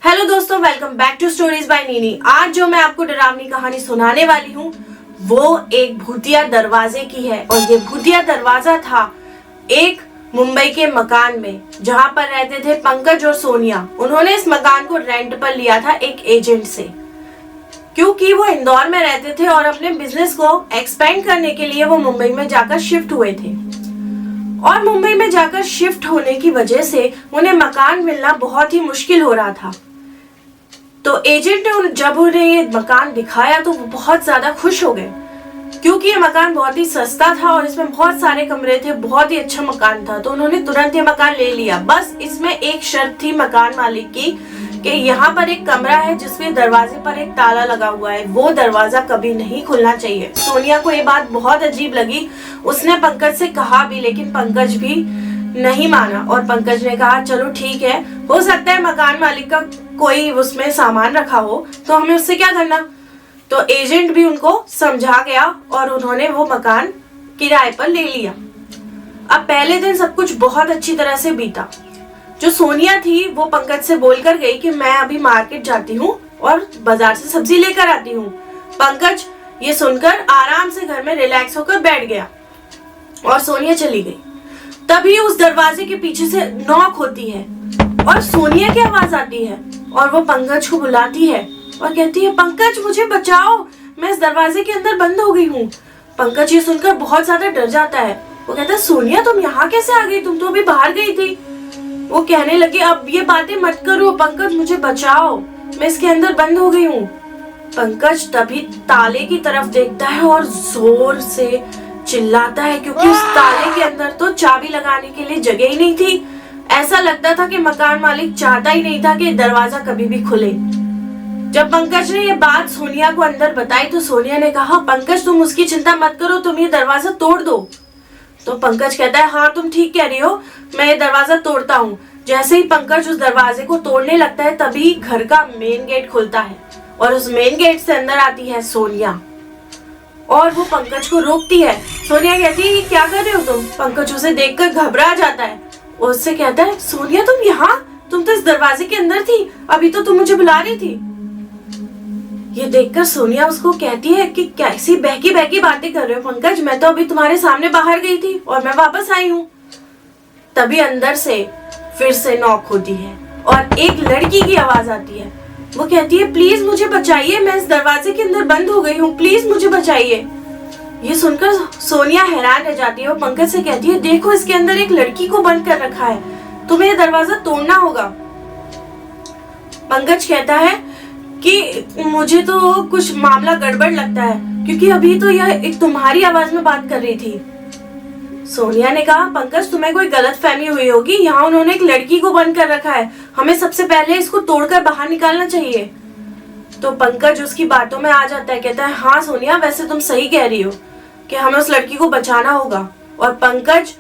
Hello दोस्तों, welcome back to stories by Nini. आज जो मैं आपको डरावनी कहानी सुनाने वाली हूँ वो एक भूतिया दरवाजे की है। और ये भूतिया दरवाजा था एक मुंबई के मकान में जहाँ पर रहते थे पंकज और सोनिया। उन्होंने इस मकान को रेंट पर लिया था एक एजेंट से, क्योंकि वो इंदौर में रहते थे और अपने बिजनेस को एक्सपेंड करने के लिए वो मुंबई में जाकर शिफ्ट हुए थे। और मुंबई में जाकर शिफ्ट होने की वजह से उन्हें मकान मिलना बहुत ही मुश्किल हो रहा था। तो एजेंट ने जब उन्हें ये मकान दिखाया तो वो बहुत ज्यादा खुश हो गए, क्योंकि ये मकान बहुत ही सस्ता था और इसमें बहुत सारे कमरे थे, बहुत ही अच्छा मकान था। तो उन्होंने तुरंत ये मकान ले लिया। बस इसमें एक शर्त थी मकान मालिक की कि यहाँ पर एक कमरा है जिसके दरवाजे पर एक ताला लगा हुआ है, वो दरवाजा कभी नहीं खुलना चाहिए। सोनिया को ये बात बहुत अजीब लगी। उसने पंकज से कहा भी, लेकिन पंकज भी नहीं माना। और पंकज ने कहा चलो ठीक है, हो सकता है मकान मालिक का कोई उसमें सामान रखा हो, तो हमें उससे क्या करना। तो एजेंट भी उनको समझा गया और उन्होंने वो मकान किराए पर ले लिया। अब पहले दिन सब कुछ बहुत अच्छी तरह से बीता। जो सोनिया थी वो पंकज से बोलकर गई कि मैं अभी मार्केट जाती हूँ और बाजार से सब्जी लेकर आती हूँ। पंकज ये सुनकर आराम से घर में रिलैक्स होकर बैठ गया और सोनिया चली गई। तभी उस दरवाजे के पीछे से नॉक होती है और सोनिया की आवाज आती है और वो पंकज को बुलाती है और कहती है पंकज मुझे बचाओ, मैं इस दरवाजे के अंदर बंद हो गई हूँ। पंकज ये सुनकर बहुत ज्यादा डर जाता है। वो कहता है सोनिया तुम यहाँ कैसे आ गई, तुम तो अभी बाहर गई थी। वो कहने लगे अब ये बातें मत करो पंकज, मुझे बचाओ, मैं इसके अंदर बंद हो गई हूँ। पंकज तभी ताले की तरफ देखता है और जोर से चिल्लाता है, क्योंकि उस ताले के अंदर तो चाबी लगाने के लिए जगह ही नहीं थी। ऐसा लगता था कि मकान मालिक चाहता ही नहीं था कि दरवाजा कभी भी खुले। जब पंकज ने ये बात सोनिया को अंदर बताई तो सोनिया ने कहा पंकज तुम उसकी चिंता मत करो, तुम ये दरवाजा तोड़ दो। तो पंकज कहता है हाँ तुम ठीक कह रही हो, मैं ये दरवाजा तोड़ता हूँ। जैसे ही पंकज उस दरवाजे को तोड़ने लगता है तभी घर का मेन गेट खुलता है और उस मेन गेट से अंदर आती है सोनिया और वो पंकज को रोकती है। सोनिया कहती है क्या कर रहे हो तुम। पंकज उसे देखकर घबरा जाता है। उससे कहता है सोनिया तुम यहाँ, तुम तो इस दरवाजे के अंदर थी, अभी तो तुम मुझे बुला रही थी। ये देखकर सोनिया उसको कहती है कि कैसी बहकी बहकी बातें कर रहे हो पंकज, मैं तो अभी तुम्हारे सामने बाहर गई थी और मैं वापस आई हूँ। तभी अंदर से फिर से नॉक होती है और एक लड़की की आवाज आती है। वो कहती है प्लीज मुझे बचाइए, मैं इस दरवाजे के अंदर बंद हो गई हूँ, प्लीज मुझे बचाइए। ये सुनकर सोनिया हैरान रह जाती है और पंकज से कहती है देखो इसके अंदर एक लड़की को बंद कर रखा है, तुम्हें ये दरवाजा तोड़ना होगा। पंकज कहता है कि मुझे तो कुछ मामला गड़बड़ लगता है, क्योंकि अभी तो यह एक तुम्हारी आवाज में बात कर रही थी। सोनिया ने कहा पंकज तुम्हें कोई गलतफहमी हुई होगी, यहाँ उन्होंने एक लड़की को बंद कर रखा है, हमें सबसे पहले इसको तोड़कर बाहर निकालना चाहिए। तो पंकज उसकी बातों में आ जाता है, कहता है हाँ सोनिया वैसे तुम सही कह रही हो कि हमें उस लड़की को बचाना होगा। और पंकज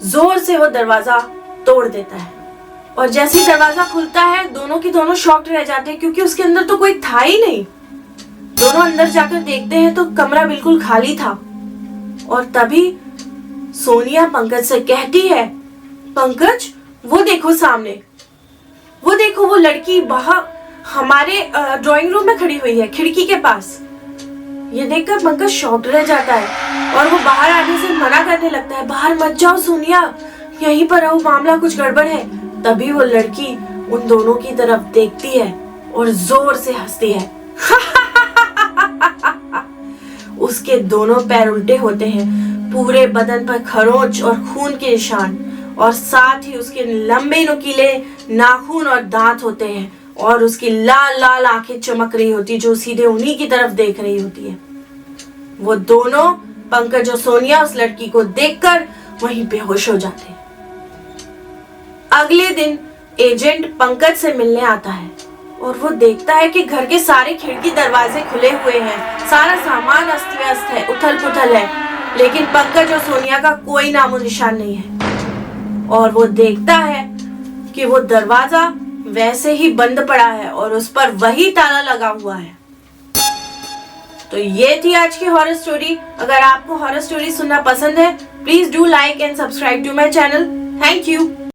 जोर से वो दरवाजा तोड़ देता है और जैसे ही दरवाजा खुलता है दोनों की दोनों शॉक्ड रह जाते हैं, क्योंकि उसके अंदर तो कोई था ही नहीं। दोनों अंदर जाकर देखते हैं तो कमरा बिल्कुल खाली था। और तभी सोनिया पंकज से कहती है पंकज वो देखो सामने, वो देखो वो लड़की बाहर हमारे ड्राइंग रूम में खड़ी हुई है खिड़की के पास। ये देखकर पंकज शॉक्ड रह जाता है और वो बाहर आने से मना करने लगता है, बाहर मत जाओ सोनिया, यहीं पर रहो, मामला कुछ गड़बड़ है। तभी वो लड़की उन दोनों की तरफ देखती है और जोर से हंसती है। उसके दोनों पैर उल्टे होते हैं, पूरे बदन पर खरोंच और खून के निशान, और साथ ही उसके लंबे नुकीले नाखून और दांत होते हैं और उसकी लाल लाल आंखें चमक रही होती जो सीधे उन्हीं की तरफ देख रही होती है। वो दोनों पंकज और सोनिया उस लड़की को देखकर वहीं बेहोश हो जाते हैं। अगले दिन एजेंट पंकज से मिलने आता है और वो देखता है कि घर के सारे खिड़की दरवाजे खुले हुए हैं, सारा सामान अस्त व्यस्त है, उथल पुथल है, लेकिन पंकज और सोनिया का कोई नामो निशान नहीं है। और वो देखता है कि वो दरवाजा वैसे ही बंद पड़ा है और उस पर वही ताला लगा हुआ है। तो ये थी आज की हॉरर स्टोरी। अगर आपको हॉरर स्टोरी सुनना पसंद है please do like and subscribe to my channel. Thank you.